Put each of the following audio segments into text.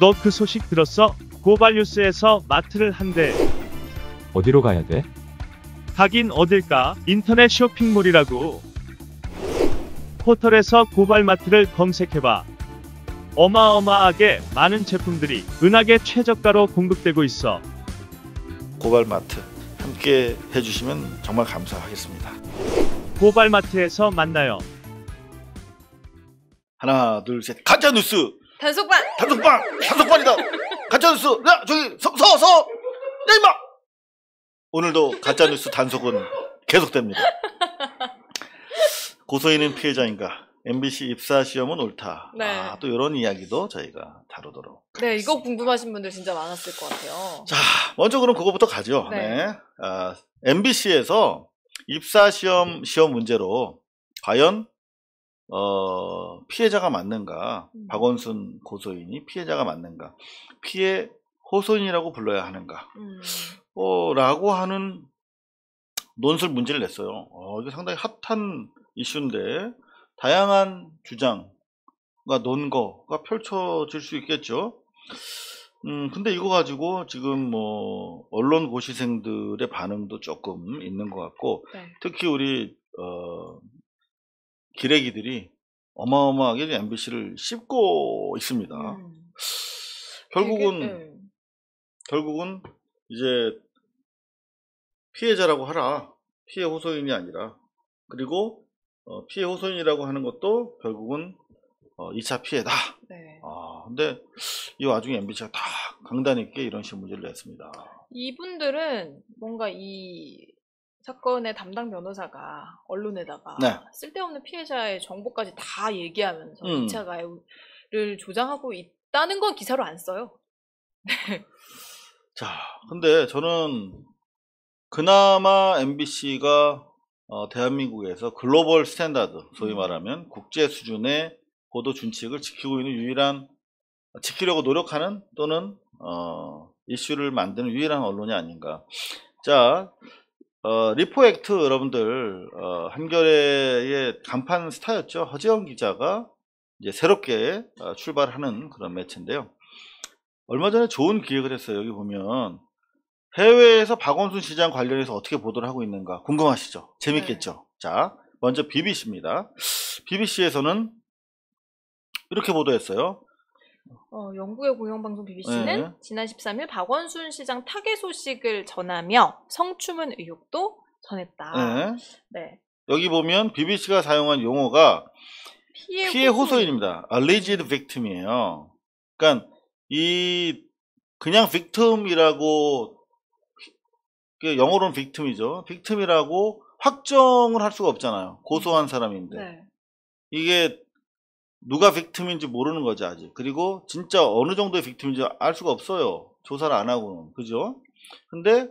너 그 소식 들었어? 고발뉴스에서 마트를 한대. 어디로 가야 돼? 가긴 어딜까? 인터넷 쇼핑몰이라고. 포털에서 고발마트를 검색해봐. 어마어마하게 많은 제품들이 은하계 최저가로 공급되고 있어. 고발마트 함께 해주시면 정말 감사하겠습니다. 고발마트에서 만나요. 하나 둘 셋. 가짜뉴스 단속반! 단속반이다. 가짜뉴스. 야 저기 서 야 임마. 오늘도 가짜뉴스 단속은 계속됩니다. 고소인은 피해자인가? MBC 입사 시험은 옳다. 네. 또 이런 이야기도 저희가 다루도록. 네, 이거 궁금하신 분들 진짜 많았을 것 같아요. 자, 먼저 그럼 그거부터 가죠. 네. MBC에서 입사 시험 문제로 과연 피해자가 맞는가? 박원순 고소인이 피해자가 맞는가? 피해 호소인이라고 불러야 하는가? 라고 하는 논술 문제를 냈어요. 이게 상당히 핫한 이슈인데 다양한 주장과 논거가 펼쳐질 수 있겠죠. 근데 이거 가지고 지금 뭐 언론 고시생들의 반응도 조금 있는 것 같고, 네. 특히 우리 기레기들이 어마어마하게 MBC를 씹고 있습니다. 결국은 이제 피해자라고 하라. 피해 호소인이 아니라. 그리고 피해 호소인이라고 하는 것도 결국은 2차 피해다. 네. 근데 이 와중에 MBC가 다 강단 있게 이런 식의 문제를 냈습니다. 이분들은 뭔가 이 사건의 담당 변호사가 언론에다가 네. 쓸데없는 피해자의 정보까지 다 얘기하면서 2차 가해를 조장하고 있다는 건 기사로 안 써요. 자, 근데 저는 그나마 MBC가 대한민국에서 글로벌 스탠다드, 소위 말하면 국제 수준의 보도 준칙을 지키고 있는 지키려고 노력하는 또는 이슈를 만드는 유일한 언론이 아닌가. 자, 리포액트 여러분들 한겨레의 간판 스타였죠. 허재영 기자가 이제 새롭게 출발하는 그런 매체인데요. 얼마 전에 좋은 기획을 했어요. 여기 보면 해외에서 박원순 시장 관련해서 어떻게 보도를 하고 있는가 궁금하시죠? 재밌겠죠? 네. 자, 먼저 BBC입니다. BBC에서는 이렇게 보도했어요. 영국의 공영방송 BBC는 네. 지난 13일 박원순 시장 타계 소식을 전하며 성추문 의혹도 전했다. 네. 네. 여기 보면 BBC가 사용한 용어가 피해 호소인입니다. alleged victim이에요. 그러니까 그냥 victim이라고, 영어로는 victim이죠. victim이라고 확정을 할 수가 없잖아요. 고소한 사람인데. 네. 이게 누가 victim인지 모르는 거죠, 아직. 그리고 진짜 어느 정도의 victim인지 알 수가 없어요. 조사를 안 하고는. 그죠? 근데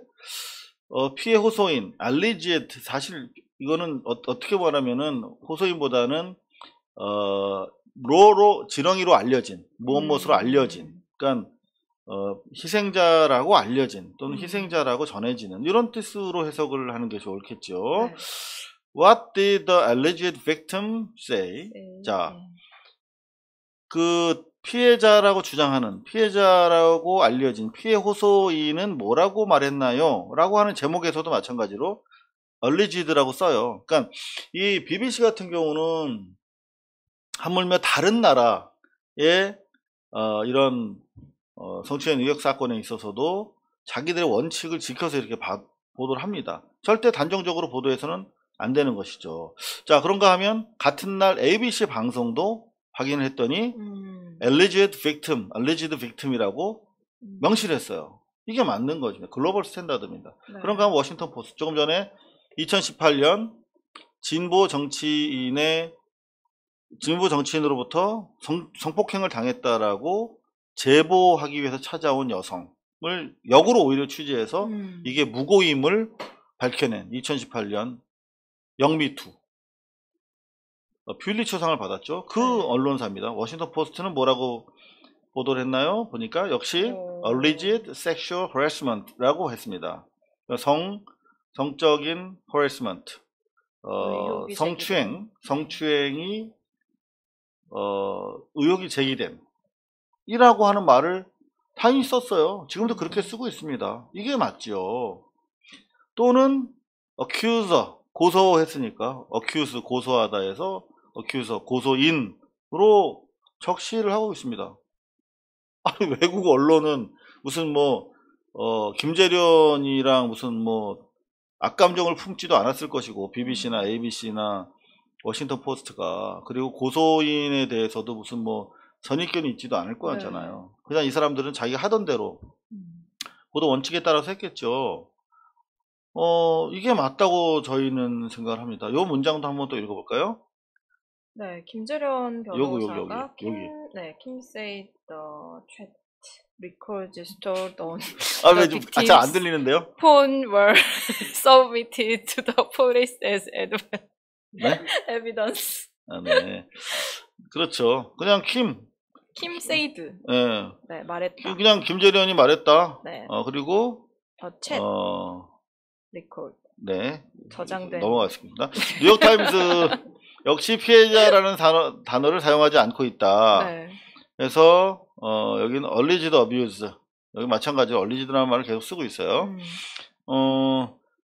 피해 호소인, alleged, 사실 이거는 어떻게 말하면은 호소인보다는 지렁이로 알려진, 무엇무엇으로 알려진, 그러니까 희생자라고 알려진 또는 희생자라고 전해지는 이런 뜻으로 해석을 하는 게 좋겠죠. 네. What did the alleged victim say? 네. 자, 그 피해자라고 주장하는, 피해자라고 알려진 피해 호소인은 뭐라고 말했나요? 라고 하는 제목에서도 마찬가지로 alleged라고 써요. 그러니까 이 BBC 같은 경우는 하물며 다른 나라의 이런 성추행 의혹 사건에 있어서도 자기들의 원칙을 지켜서 이렇게 보도를 합니다. 절대 단정적으로 보도해서는 안 되는 것이죠. 자, 그런가 하면 같은 날 ABC 방송도 확인을 했더니 alleged victim이라고 명시를 했어요. 이게 맞는 거죠. 글로벌 스탠다드입니다. 네. 그런가 하면 워싱턴 포스트 조금 전에 2018년 진보 정치인으로부터 성폭행을 당했다라고 제보하기 위해서 찾아온 여성을 역으로 오히려 취재해서 이게 무고임을 밝혀낸 2018년 영미투 퓰리처상을 받았죠. 그 언론사입니다. 워싱턴 포스트는 뭐라고 보도를 했나요? 보니까 역시 alleged sexual harassment라고 했습니다. 성적인 harassment, 성추행이 의혹이 제기된 이라고 하는 말을 당연히 썼어요. 지금도 그렇게 쓰고 있습니다. 이게 맞죠. 또는 accuser, 고소했으니까 accuse, 고소하다 해서 accuser, 고소인으로 적시를 하고 있습니다. 아니, 외국 언론은 무슨 뭐 김재련이랑 무슨 뭐 악감정을 품지도 않았을 것이고, BBC나 ABC나 워싱턴 포스트가. 그리고 고소인에 대해서도 무슨 뭐 선입견이 있지도 않을 거잖아요. 그냥 이 사람들은 자기가 하던 대로 보도 원칙에 따라서 했겠죠. 이게 맞다고 저희는 생각을 합니다. 이 문장도 한번 또 읽어볼까요? 네, 김재련 여기. 변호사가 Kim said the chat records stored on 왜 the 좀 잘 안 들리는데요? phone were submitted to the police as 네? evidence. 네. 그렇죠. 그냥 Kim said. 예. 네, 말했다. 그냥 김재련이 말했다. 네. 그리고 the chat record. 네. 저장된. 넘어가겠습니다. 뉴욕타임스 역시 피해자라는 단어를 사용하지 않고 있다. 네. 그래서 여기는 alleged abuse, 여기 마찬가지로 alleged라는 말을 계속 쓰고 있어요.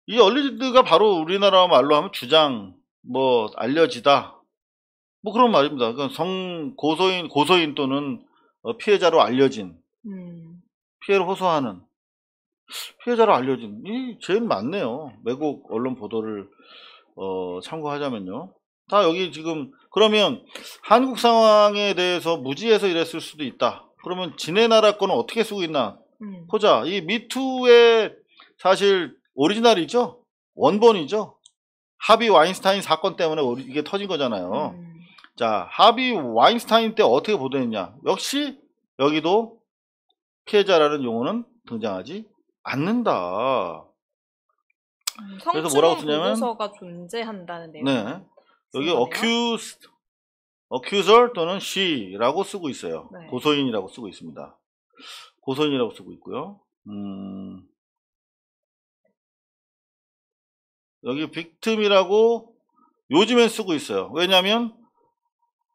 이 alleged가 바로 우리나라 말로 하면 주장, 뭐 알려지다, 뭐 그런 말입니다. 그러니까 고소인 또는 피해자로 알려진, 피해를 호소하는, 피해자로 알려진, 이 제일 많네요. 외국 언론 보도를 참고하자면요. 다 여기 지금. 그러면 한국 상황에 대해서 무지해서 이랬을 수도 있다. 그러면 지네 나라 거는 어떻게 쓰고 있나 보자. 이 미투의 사실 오리지널이죠. 원본이죠. 하비 와인스타인 사건 때문에 이게 터진 거잖아요. 자, 하비 와인스타인 때 어떻게 보도했냐. 역시 여기도 피해자라는 용어는 등장하지 않는다. 그래서 뭐라고 쓰냐면 보고서가 존재한다는 내용. 네. 여기 accuser 또는 she라고 쓰고 있어요. 네. 고소인이라고 쓰고 있습니다. 고소인이라고 쓰고 있고요. 여기 victim이라고 요즘엔 쓰고 있어요. 왜냐하면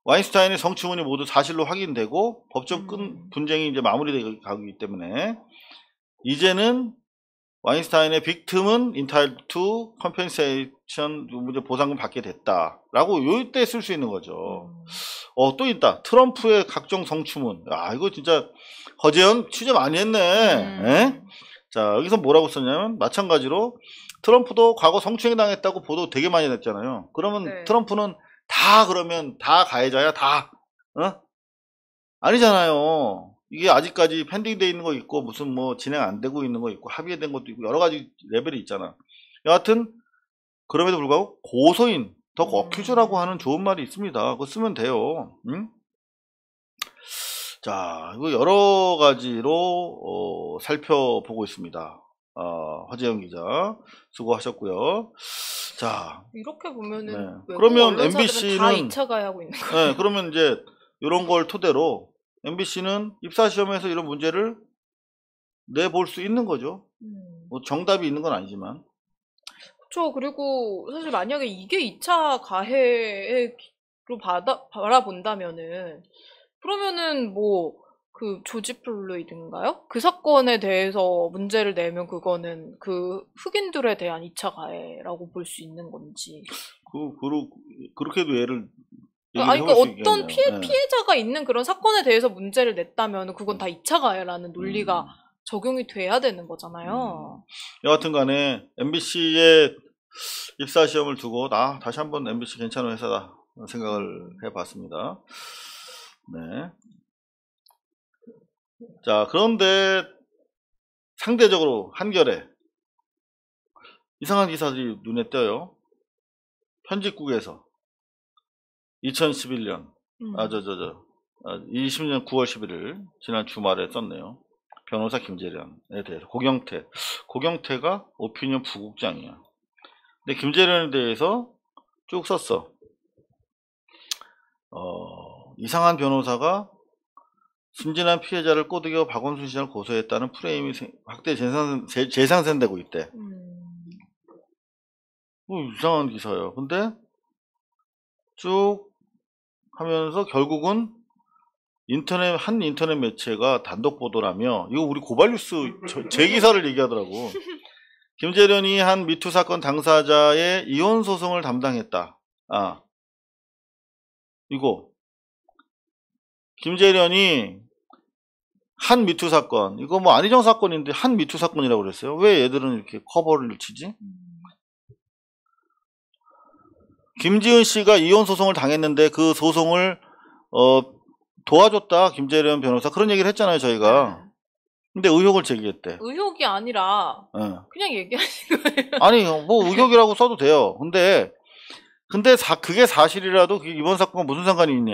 와인스타인의 성추문이 모두 사실로 확인되고 법정 분쟁이 이제 마무리되기 때문에 이제는 와인스타인의 victim은 entitled to compensation, 보상금 받게 됐다라고 요때 쓸 수 있는 거죠. 또 있다. 트럼프의 각종 성추문. 이거 진짜 허재현 취재 많이 했네. 자, 여기서 뭐라고 썼냐면 마찬가지로 트럼프도 과거 성추행 당했다고 보도 되게 많이 냈잖아요. 그러면 네. 트럼프는 그러면 다 가해자야? 다? 아니잖아요. 이게 아직까지 펜딩되어 있는 거 있고, 무슨 뭐 진행 안 되고 있는 거 있고, 합의된 것도 있고, 여러 가지 레벨이 있잖아. 여하튼 그럼에도 불구하고 고소인, 더 어큐저라고 하는 좋은 말이 있습니다. 그거 쓰면 돼요. 자, 이거 여러 가지로 살펴보고 있습니다. 허재영 기자 수고하셨고요. 자, 이렇게 보면은 네. 그러면 MBC는 다 2차 가해하고 있는 거예요. 네, 그러면 이제 이런 걸 토대로 MBC는 입사시험에서 이런 문제를 내볼 수 있는 거죠. 뭐 정답이 있는 건 아니지만. 그렇죠. 그리고 사실 만약에 이게 2차 가해로 바라본다면은 그러면은 뭐 그 조지 플로이드인가요? 그 사건에 대해서 문제를 내면 그거는 그 흑인들에 대한 2차 가해라고 볼 수 있는 건지. 그렇게도 예를 그러니까 어떤 피해자가 있는 그런 사건에 대해서 문제를 냈다면 그건 다 2차 가해라는 논리가 적용이 돼야 되는 거잖아요. 여하튼 간에 MBC의 입사시험을 두고 다시 한번 MBC 괜찮은 회사다 생각을 해봤습니다. 네. 자, 그런데 상대적으로 한겨레 이상한 기사들이 눈에 띄어요. 편집국에서 2011년 20년 9월 11일 지난 주말에 썼네요. 변호사 김재련에 대해서 고경태가 오피니언 부국장이야. 근데 김재련에 대해서 쭉 썼어. 이상한 변호사가 순진한 피해자를 꼬드겨 박원순 시장을 고소했다는 프레임이 확대 재상생되고 있대. 이상한 기사예요. 근데 쭉 하면서 결국은 한 인터넷 매체가 단독 보도라며, 이거 우리 고발뉴스 제 기사를 얘기하더라고. 김재련이 한 미투 사건 당사자의 이혼 소송을 담당했다. 이거 김재련이 한 미투 사건, 이거 뭐 안희정 사건인데 한 미투 사건이라고 그랬어요. 왜 얘들은 이렇게 커버를 치지? 김지은 씨가 이혼 소송을 당했는데 그 소송을 도와줬다, 김재련 변호사, 그런 얘기를 했잖아요, 저희가. 근데 의혹을 제기했대. 의혹이 아니라 네. 그냥 얘기하신 거예요. 아니, 뭐 의혹이라고 써도 돼요. 근데 그게 사실이라도 이번 사건과 무슨 상관이 있니?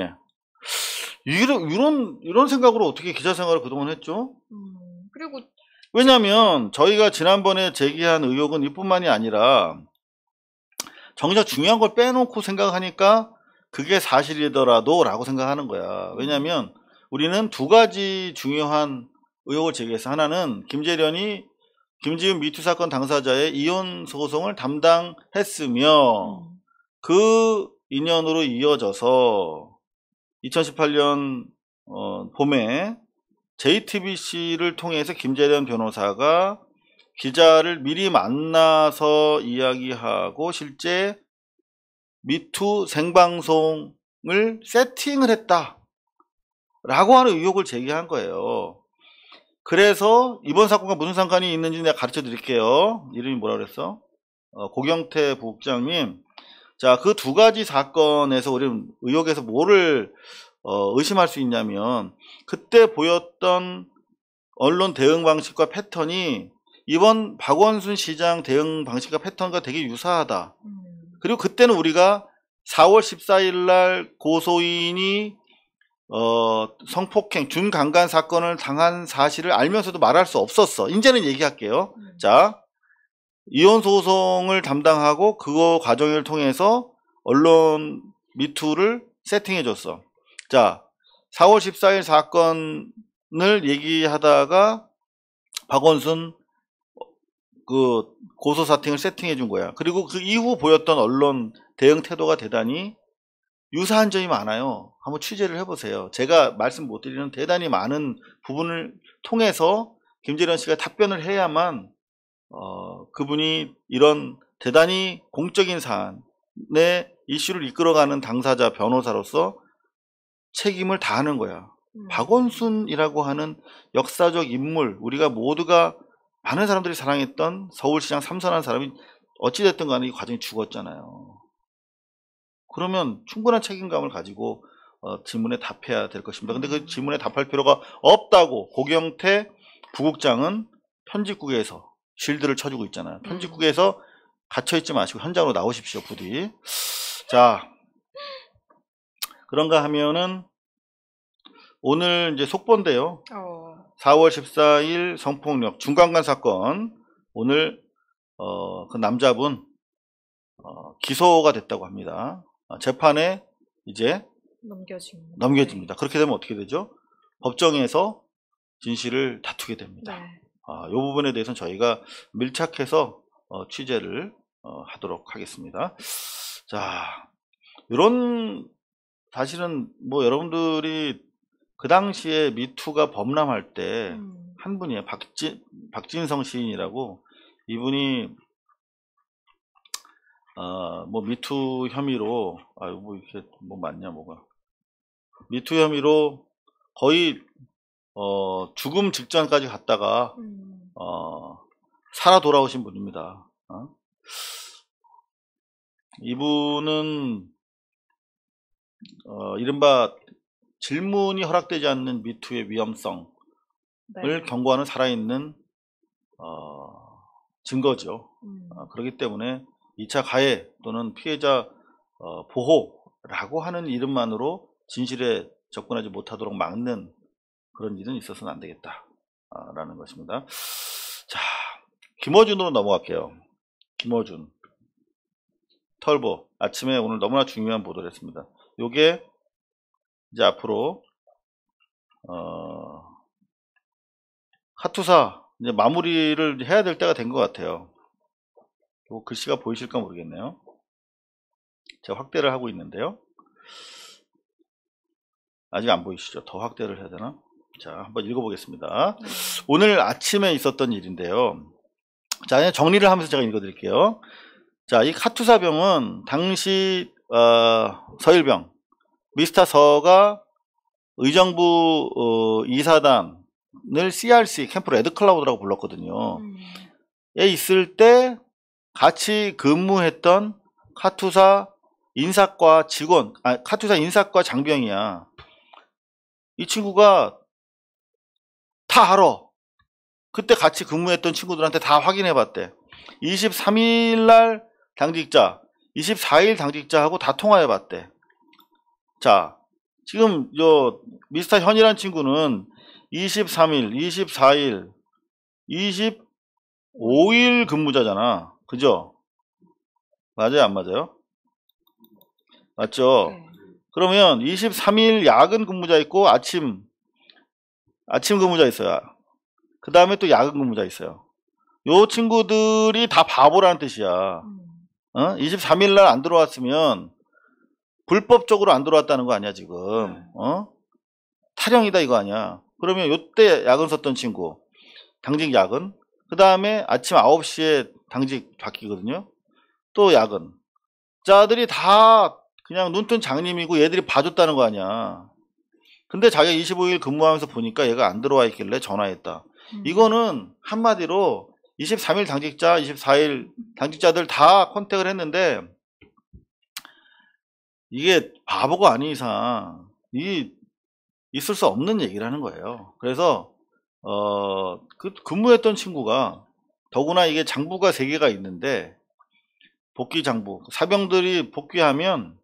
이런 생각으로 어떻게 기자 생활을 그동안 했죠? 그리고 왜냐면 저희가 지난번에 제기한 의혹은 이뿐만이 아니라 정작 중요한 걸 빼놓고 생각하니까 그게 사실이더라도 라고 생각하는 거야. 왜냐면 우리는 두 가지 중요한 의혹을 제기해서, 하나는 김재련이 김지은 미투 사건 당사자의 이혼 소송을 담당했으며 그 인연으로 이어져서 2018년 봄에 JTBC를 통해서 김재련 변호사가 기자를 미리 만나서 이야기하고 실제 미투 생방송을 세팅을 했다 라고 하는 의혹을 제기한 거예요. 그래서 이번 사건과 무슨 상관이 있는지 내가 가르쳐 드릴게요. 이름이 뭐라 그랬어? 고경태 부국장님. 자, 그 두 가지 사건에서 우리는 의혹에서 뭐를 의심할 수 있냐면, 그때 보였던 언론 대응 방식과 패턴이 이번 박원순 시장 대응 방식과 패턴과 되게 유사하다. 그리고 그때는 우리가 4월 14일 날 고소인이 성폭행, 준강간 사건을 당한 사실을 알면서도 말할 수 없었어. 이제는 얘기할게요. 자, 이혼 소송을 담당하고 그거 과정을 통해서 언론 미투를 세팅해 줬어. 자, 4월 14일 사건을 얘기하다가 박원순 그 고소 사팅을 세팅해 준 거야. 그리고 그 이후 보였던 언론 대응 태도가 대단히 유사한 점이 많아요. 한번 취재를 해보세요. 제가 말씀 못 드리는 대단히 많은 부분을 통해서 김재련 씨가 답변을 해야만 그분이 이런 대단히 공적인 사안의 이슈를 이끌어가는 당사자 변호사로서 책임을 다하는 거야. 박원순이라고 하는 역사적 인물, 우리가 모두가 많은 사람들이 사랑했던 서울시장 삼선한 사람이 어찌됐든 간에 이 과정이 죽었잖아요. 그러면 충분한 책임감을 가지고 질문에 답해야 될 것입니다. 근데 그 질문에 답할 필요가 없다고 고경태 부국장은 편집국에서 실드를 쳐주고 있잖아요. 편집국에서 갇혀있지 마시고 현장으로 나오십시오, 부디. 자, 그런가 하면은 오늘 이제 속보인데요. 4월 14일 성폭력 중강간 사건, 오늘 그 남자분 기소가 됐다고 합니다. 재판에 이제 넘겨집니다. 그렇게 되면 어떻게 되죠? 법정에서 진실을 다투게 됩니다. 네. 이 부분에 대해서는 저희가 밀착해서 취재를 하도록 하겠습니다. 자, 이런, 사실은 뭐 여러분들이 그 당시에 미투가 범람할 때 한 분이에요. 박진성 시인이라고. 이분이 뭐 미투 혐의로 뭐 이렇게 뭐 맞냐 뭐가 미투 혐의로 거의 죽음 직전까지 갔다가 살아 돌아오신 분입니다. 이분은 이른바 질문이 허락되지 않는 미투의 위험성을 경고하는 살아있는 증거죠. 그렇기 때문에 2차 가해 또는 피해자 보호라고 하는 이름만으로 진실에 접근하지 못하도록 막는 그런 일은 있어서는 안 되겠다 라는 것입니다. 자, 김어준으로 넘어갈게요. 김어준 털보, 아침에 오늘 너무나 중요한 보도를 했습니다. 요게 이제 앞으로 카투사 이제 마무리를 해야 될 때가 된 것 같아요. 요 글씨가 보이실까 모르겠네요. 제가 확대를 하고 있는데요. 아직 안 보이시죠? 더 확대를 해야 되나? 자, 한번 읽어보겠습니다. 오늘 아침에 있었던 일인데요. 자, 그냥 정리를 하면서 제가 읽어드릴게요. 자, 이 카투사병은 당시 서일병 미스터 서가 의정부 이사단을 CRC 캠프 레드클라우드라고 불렀거든요. 에 있을 때 같이 근무했던 카투사 인사과 직원, 카투사 인사과 장병이야. 이 친구가 다 알아. 그때 같이 근무했던 친구들한테 다 확인해 봤대. 23일 당직자, 24일 당직자하고 다 통화해 봤대. 자, 지금 미스터 현이란 친구는 23일, 24일, 25일 근무자잖아. 그죠? 맞아요, 안 맞아요? 맞죠? 네. 그러면 23일 야근 근무자 있고 아침 근무자 있어요. 그 다음에 또 야근 근무자 있어요. 요 친구들이 다 바보라는 뜻이야. 23일 날 안 들어왔으면 불법적으로 안 들어왔다는 거 아니야 지금. 탈영이다 이거 아니야. 그러면 요때 야근 썼던 친구 당직 야근, 그 다음에 아침 9시에 당직 바뀌거든요. 또 야근. 자들이 다 그냥 눈뜬 장님이고 얘들이 봐줬다는 거 아니야. 근데 자기가 25일 근무하면서 보니까 얘가 안 들어와 있길래 전화했다. 이거는 한마디로 23일 당직자, 24일 당직자들 다 컨택을 했는데 이게 바보가 아닌 이상 있을 수 없는 얘기라는 거예요. 그래서 그 근무했던 친구가 더구나 이게 장부가 3개가 있는데 복귀 장부, 사병들이 복귀하면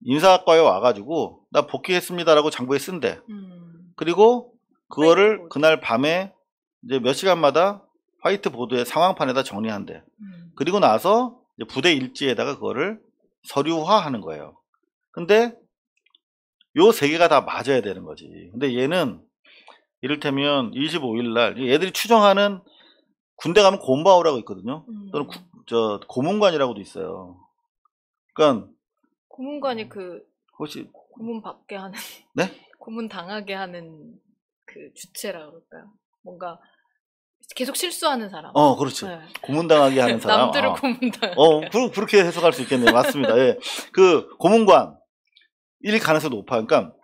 인사과에 와가지고 나 복귀했습니다라고 장부에 쓴대. 그리고 그거를 그날 밤에 이제 몇 시간마다 화이트보드에 상황판에다 정리한대. 그리고 나서 이제 부대 일지에다가 그거를 서류화하는 거예요. 근데 요 3개가 다 맞아야 되는 거지. 근데 얘는 이를테면 25일 날 얘들이 추정하는 군대 가면 곰바오라고 있거든요. 또는 고문관이라고도 있어요. 그러니까 고문관이 그 혹시 고문 받게 하는 네? 고문 당하게 하는 그 주체라 그럴까요? 뭔가 계속 실수하는 사람. 그렇지. 네. 고문당하게 하는 사람. 남들을 고문당하게. 그렇게 해석할 수 있겠네요. 맞습니다. 예. 그 고문관 일 가능성이 높아. 그러니까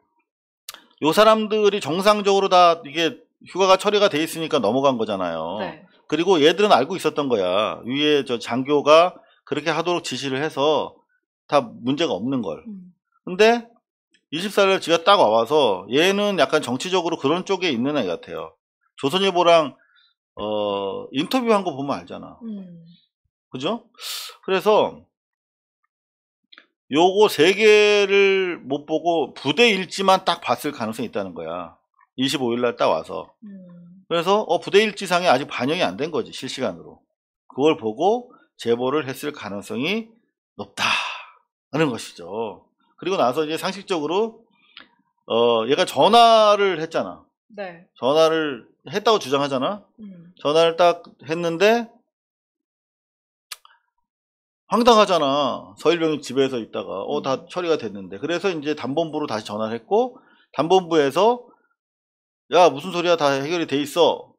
요 사람들이 정상적으로 다 이게 휴가가 처리가 돼 있으니까 넘어간 거잖아요. 네. 그리고 얘들은 알고 있었던 거야. 위에 장교가 그렇게 하도록 지시를 해서 다 문제가 없는 걸. 근데 24일 지가 딱 와서 얘는 약간 정치적으로 그런 쪽에 있는 애 같아요. 조선일보랑 인터뷰한 거 보면 알잖아. 그죠? 그래서 요거 3개를 못 보고 부대 일지만 딱 봤을 가능성이 있다는 거야. 25일날 딱 와서. 그래서 부대 일지상에 아직 반영이 안 된 거지, 실시간으로. 그걸 보고 제보를 했을 가능성이 높다는 것이죠. 그리고 나서 이제 상식적으로 얘가 전화를 했잖아. 네. 전화를 했다고 주장하잖아. 전화를 딱 했는데 황당하잖아. 서일병이 집에서 있다가 다 처리가 됐는데. 그래서 이제 담본부로 다시 전화를 했고, 담본부에서 야 무슨 소리야, 다 해결이 돼 있어.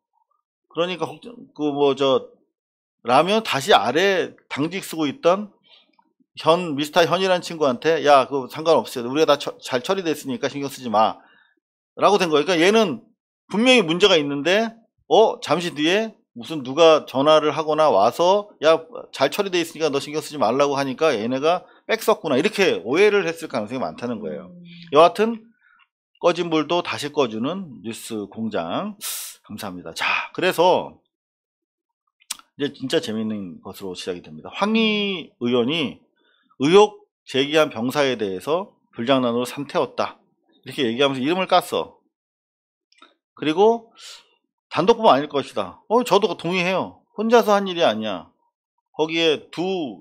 그러니까 라면 다시 아래 당직 쓰고 있던 미스터 현이라는 친구한테 야 그거 상관없어요. 우리가 다 잘 처리됐으니까 신경 쓰지 마. 라고 된 거예요. 그러니까 얘는 분명히 문제가 있는데 잠시 뒤에 무슨 누가 전화를 하거나 와서 야 잘 처리돼 있으니까 너 신경 쓰지 말라고 하니까 얘네가 빽 썼구나 이렇게 오해를 했을 가능성이 많다는 거예요. 여하튼 꺼진 불도 다시 꺼주는 뉴스 공장. 감사합니다. 자, 그래서 이제 진짜 재밌는 것으로 시작이 됩니다. 황희 의원이 의혹 제기한 병사에 대해서 불장난으로 삼태웠다 이렇게 얘기하면서 이름을 깠어. 그리고 단독범 아닐 것이다. 저도 동의해요. 혼자서 한 일이 아니야. 거기에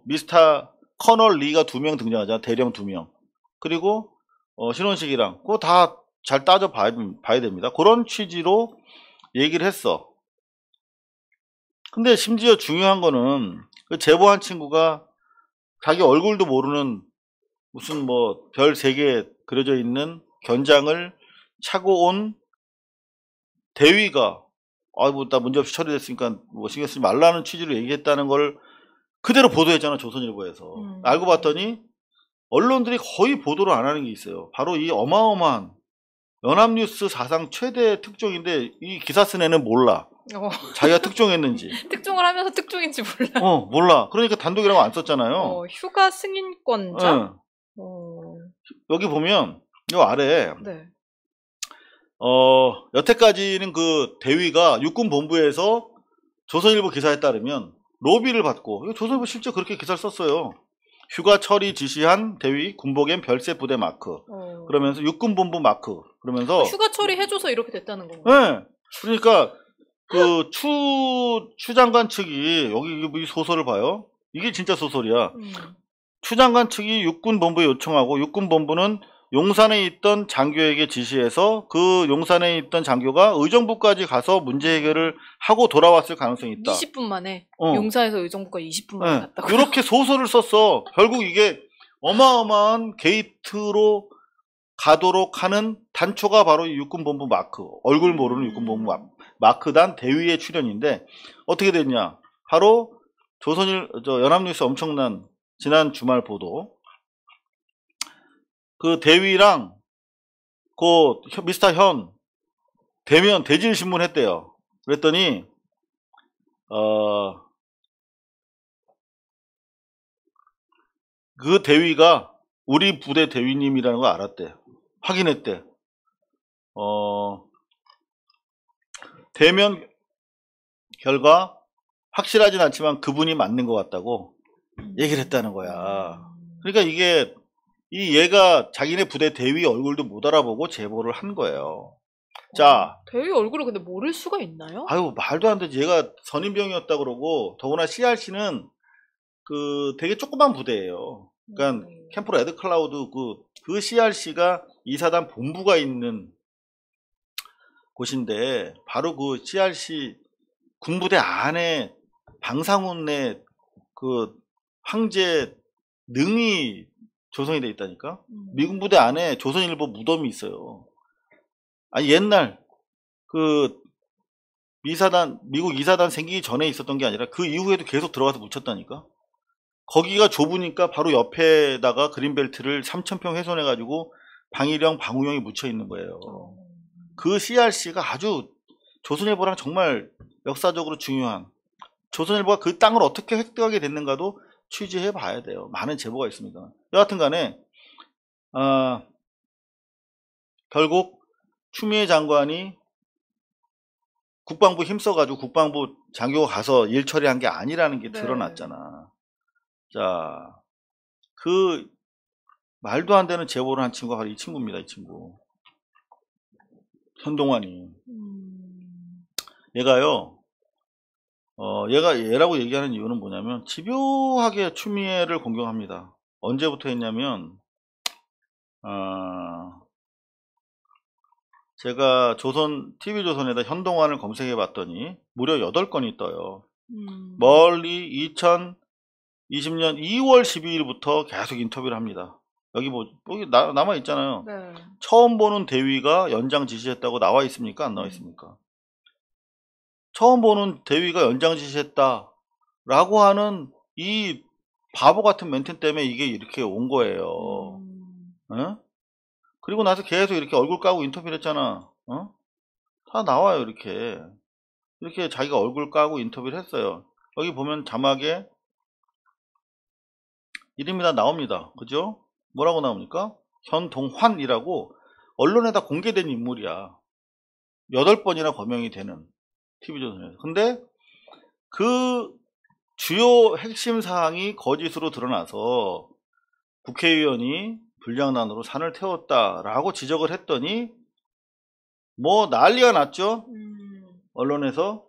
미스터 커널 리가 2명 등장하잖아. 대령 2명. 그리고 신원식이랑 그거 다 잘 따져 봐야 됩니다. 그런 취지로 얘기를 했어. 근데 심지어 중요한 거는 그 제보한 친구가 자기 얼굴도 모르는 무슨 뭐 별 3개 그려져 있는 견장을 차고 온 대위가 뭐 나 문제없이 처리됐으니까 뭐 신경 쓰지 말라는 취지로 얘기했다는 걸 그대로 보도했잖아, 조선일보에서. 알고 봤더니 언론들이 거의 보도를 안 하는 게 있어요. 바로 이 어마어마한 연합뉴스 사상 최대 특종인데 이 기사 쓴 애는 몰라. 자기가 특종했는지. 특종을 하면서 특종인지 몰라. 몰라. 그러니까 단독이라고 안 썼잖아요. 휴가 승인권자? 여기 보면 이 아래 네. 여태까지는 그 대위가 육군본부에서 조선일보 기사에 따르면 로비를 받고, 이거 조선일보 실제 그렇게 기사를 썼어요. 휴가 처리 지시한 대위 군복엔 별세 부대 마크. 그러면서 육군본부 마크. 그러면서 휴가 처리 해줘서 이렇게 됐다는 건가요? 네. 그러니까 그 추 장관 측이 여기 이 소설을 봐요. 이게 진짜 소설이야. 추 장관 측이 육군본부에 요청하고 육군본부는 용산에 있던 장교에게 지시해서 그 용산에 있던 장교가 의정부까지 가서 문제 해결을 하고 돌아왔을 가능성이 있다. 20분 만에? 용산에서 의정부까지 20분 만에 갔다고? 이렇게 소설을 썼어. 결국 이게 어마어마한 게이트로 가도록 하는 단초가 바로 이 육군본부 마크, 얼굴 모르는 육군본부 마크단 대위의 출연인데 어떻게 됐냐? 바로 연합뉴스 엄청난 지난 주말 보도. 그 대위랑 그 미스터 현 대면 대질 신문했대요. 그랬더니 그 대위가 우리 부대 대위님이라는 걸 알았대. 확인했대. 대면 결과 확실하진 않지만 그분이 맞는 것 같다고 얘기를 했다는 거야. 그러니까 이게 얘가 자기네 부대 대위 얼굴도 못 알아보고 제보를 한 거예요. 자, 대위 얼굴을 근데 모를 수가 있나요? 아유, 말도 안 되지. 얘가 선임병이었다 그러고, 더구나 CRC는 그 되게 조그만 부대예요. 그러니까 캠프 레드 클라우드 그 CRC가 이사단 본부가 있는 곳인데 바로 그 CRC 군부대 안에 방상훈의 그 황제 능이 조성이 돼 있다니까. 미군 부대 안에 조선일보 무덤이 있어요. 아니 옛날 그 미국 이사단 생기기 전에 있었던 게 아니라 그 이후에도 계속 들어가서 묻혔다니까. 거기가 좁으니까 바로 옆에다가 그린벨트를 3,000평 훼손해가지고 방일영, 방우영이 묻혀 있는 거예요. 그 CRC가 아주 조선일보랑 정말 역사적으로 중요한, 조선일보가 그 땅을 어떻게 획득하게 됐는가도 취재해 봐야 돼요. 많은 제보가 있습니다. 여하튼 간에 결국 추미애 장관이 국방부 힘써가지고 국방부 장교가 가서 일 처리한 게 아니라는 게 드러났잖아. 자, 그 말도 안 되는 제보를 한 친구가 바로 이 친구입니다. 이 친구 현동환이. 얘가요, 얘라고 얘기하는 이유는 뭐냐면 집요하게 추미애를 공격합니다. 언제부터 했냐면 제가 TV조선에다 현동환을 검색해 봤더니 무려 8건이 떠요. 멀리 2020년 2월 12일부터 계속 인터뷰를 합니다. 여기 남아 있잖아요. 네. 처음 보는 대위가 연장 지시했다고 나와 있습니까? 안 나와 있습니까? 처음 보는 대위가 연장 지시했다라고 하는 이 바보 같은 멘트 때문에 이게 이렇게 온 거예요. 어? 그리고 나서 계속 이렇게 얼굴 까고 인터뷰를 했잖아. 다 나와요. 이렇게 자기가 얼굴 까고 인터뷰를 했어요. 여기 보면 자막에 이름이 다 나옵니다. 그죠? 뭐라고 나옵니까? 현동환이라고 언론에다 공개된 인물이야. 8번이나 거명이 되는 TV조선에서. 근데 그 주요 핵심 사항이 거짓으로 드러나서 국회의원이 불량난으로 산을 태웠다라고 지적을 했더니 뭐 난리가 났죠. 언론에서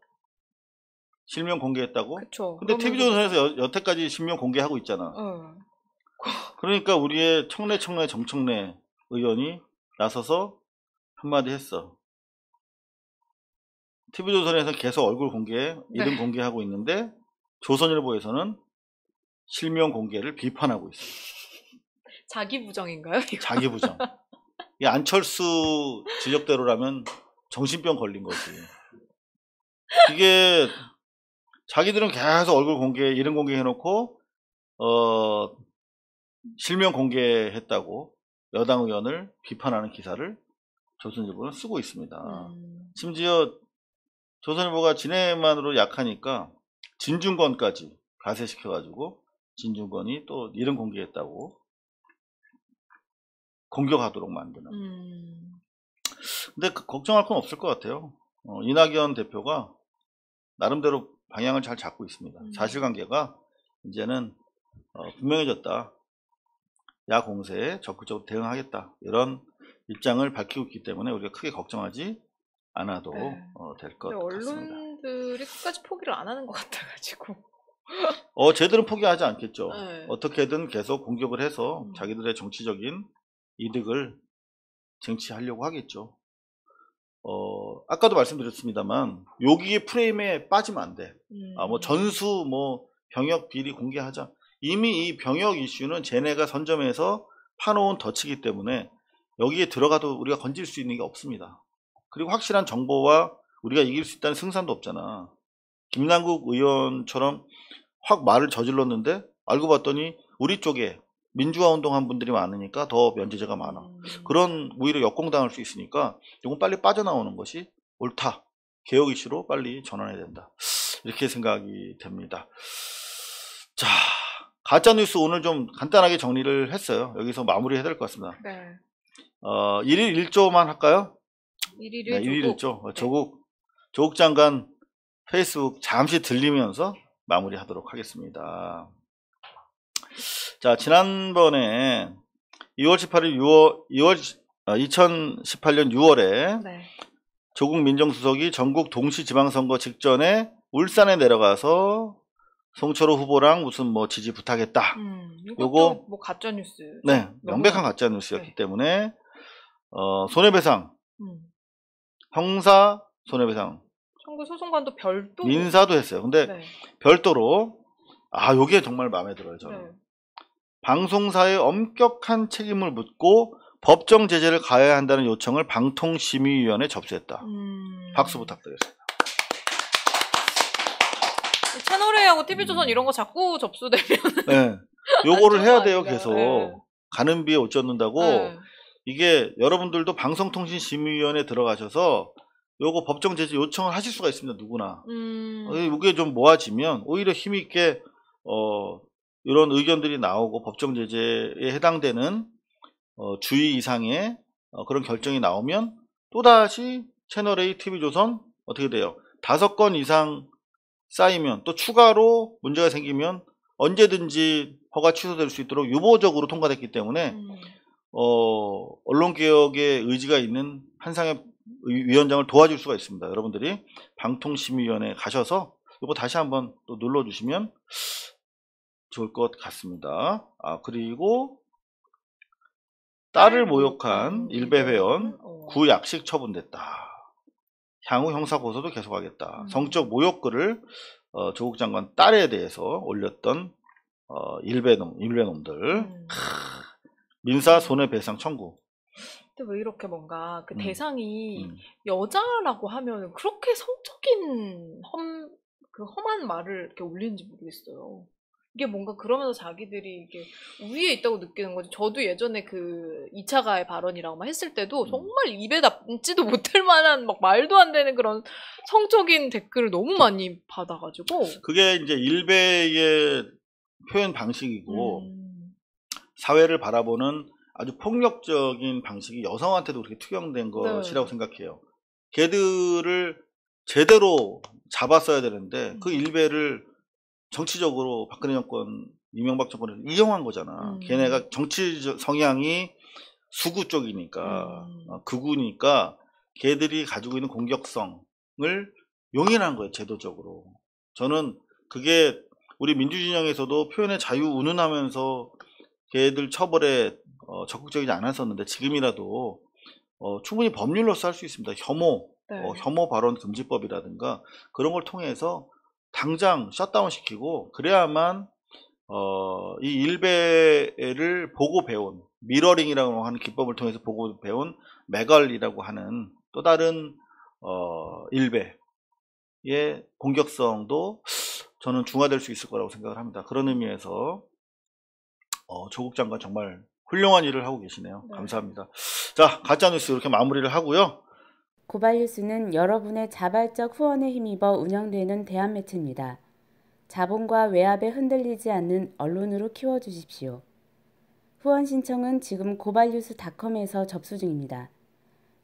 실명 공개했다고. 그쵸. 근데 TV조선에서 여태까지 실명 공개하고 있잖아. 그러니까 우리의 청래 정청래 의원이 나서서 한마디 했어. TV조선에서 계속 얼굴 공개, 이름 공개하고 있는데 조선일보에서는 실명 공개를 비판하고 있어. 자기 부정인가요? 이거? 자기 부정. 이 안철수 지적대로라면 정신병 걸린 거지. 이게 자기들은 계속 얼굴 공개, 이름 공개해놓고 실명 공개했다고 여당 의원을 비판하는 기사를 조선일보는 쓰고 있습니다. 심지어 조선일보가 진해만으로 약하니까 진중권까지 가세시켜가지고 진중권이 또 이름 공개했다고 공격하도록 만드는. 근데 걱정할 건 없을 것 같아요. 이낙연 대표가 나름대로 방향을 잘 잡고 있습니다. 사실관계가 이제는 분명해졌다. 야 공세에 적극적으로 대응하겠다. 이런 입장을 밝히고 있기 때문에 우리가 크게 걱정하지 않아도 될 것 같습니다. 언론들이 끝까지 포기를 안 하는 것 같아가지고. 쟤들은 포기하지 않겠죠. 네. 어떻게든 계속 공격을 해서 자기들의 정치적인 이득을 쟁취하려고 하겠죠. 아까도 말씀드렸습니다만 여기 프레임에 빠지면 안 돼. 뭐 전수 뭐 병역 비리 공개하자. 이미 이 병역 이슈는 쟤네가 선점해서 파놓은 덫이기 때문에 여기에 들어가도 우리가 건질 수 있는 게 없습니다. 그리고 확실한 정보와 우리가 이길 수 있다는 승산도 없잖아. 김남국 의원처럼 확 말을 저질렀는데 알고 봤더니 우리 쪽에 민주화 운동한 분들이 많으니까 더 면제자가 많아. 그런 오히려 역공당할 수 있으니까 이건 빨리 빠져나오는 것이 옳다. 개혁 이슈로 빨리 전환해야 된다. 이렇게 생각이 됩니다. 자, 가짜뉴스 오늘 좀 간단하게 정리를 했어요. 여기서 마무리해야 될 것 같습니다. 네. 1일 1조만 할까요? 1일 1조. 네, 1일 1조. 조국 장관 페이스북 잠시 들리면서 마무리하도록 하겠습니다. 자, 지난번에 2월 18일 2018년 6월에 네. 조국 민정수석이 전국 동시지방선거 직전에 울산에 내려가서 송철호 후보랑 무슨 뭐 지지 부탁했다. 요거 뭐 가짜 뉴스. 네, 명백한 가짜 뉴스였기 때문에 손해배상, 형사 손해배상, 청구 소송관도 별도 민사도 했어요. 근데 네. 별도로 요게 정말 마음에 들어요. 저는. 네. 방송사의 엄격한 책임을 묻고 법정 제재를 가해야 한다는 요청을 방통심의위원회에 접수했다. 박수 부탁드리겠습니다. 채널A하고 TV조선 이런 거 자꾸 접수되면 네, 요거를 해야 돼요. 아닌가요? 계속. 네. 가는 비에 옷 젖는다고. 네. 이게 여러분들도 방송통신심의위원회에 들어가셔서 요거 법정 제재 요청을 하실 수가 있습니다. 누구나. 이게 좀 모아지면 오히려 힘있게 이런 의견들이 나오고 법정 제재에 해당되는 주의 이상의 그런 결정이 나오면 또다시 채널A, TV조선 어떻게 돼요? 5건 이상 쌓이면 또 추가로 문제가 생기면 언제든지 허가 취소될 수 있도록 유보적으로 통과됐기 때문에 언론개혁의 의지가 있는 한상혁 위원장을 도와줄 수가 있습니다. 여러분들이 방통심의위원회에 가셔서 이거 다시 한번 또 눌러주시면 좋을 것 같습니다. 그리고 딸을 모욕한 일베 회원 구약식 처분됐다. 향후 형사 고소도 계속하겠다. 성적 모욕글을 조국 장관 딸에 대해서 올렸던 일베놈들 민사 손해배상 청구. 근데 왜 이렇게 뭔가 그 대상이 여자라고 하면 그렇게 성적인 험한 말을 이렇게 올리는지 모르겠어요. 이게 뭔가 그러면서 자기들이 이게 우위에 있다고 느끼는 거지. 저도 예전에 그 2차 가해 발언이라고 막 했을 때도 정말 입에 담지도 못할 만한 막 말도 안 되는 그런 성적인 댓글을 너무 많이 받아가지고. 그게 이제 일베의 표현 방식이고 사회를 바라보는 아주 폭력적인 방식이 여성한테도 그렇게 투영된 것이라고 생각해요. 걔들을 제대로 잡았어야 되는데 그 일베를 정치적으로 박근혜 정권, 이명박 정권에서 이용한 거잖아. 걔네가 정치 성향이 수구 쪽이니까, 극우니까 걔들이 가지고 있는 공격성을 용인한 거예요, 제도적으로. 저는 그게 우리 민주진영에서도 표현의 자유 운운하면서 걔들 처벌에 적극적이지 않았었는데 지금이라도 충분히 법률로서 할 수 있습니다. 혐오 발언 금지법이라든가 그런 걸 통해서 당장 셧다운 시키고 그래야만 이 일베를 보고 배운 미러링이라고 하는 기법을 통해서 보고 배운 맥걸리라고 하는 또 다른 일베의 공격성도 저는 중화될 수 있을 거라고 생각을 합니다. 그런 의미에서 조국 장관 정말 훌륭한 일을 하고 계시네요. 네. 감사합니다. 자, 가짜뉴스 이렇게 마무리를 하고요. 고발뉴스는 여러분의 자발적 후원에 힘입어 운영되는 대한매체입니다. 자본과 외압에 흔들리지 않는 언론으로 키워주십시오. 후원 신청은 지금 고발뉴스닷컴에서 접수 중입니다.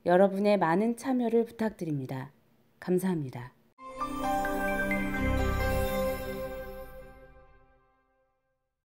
여러분의 많은 참여를 부탁드립니다. 감사합니다.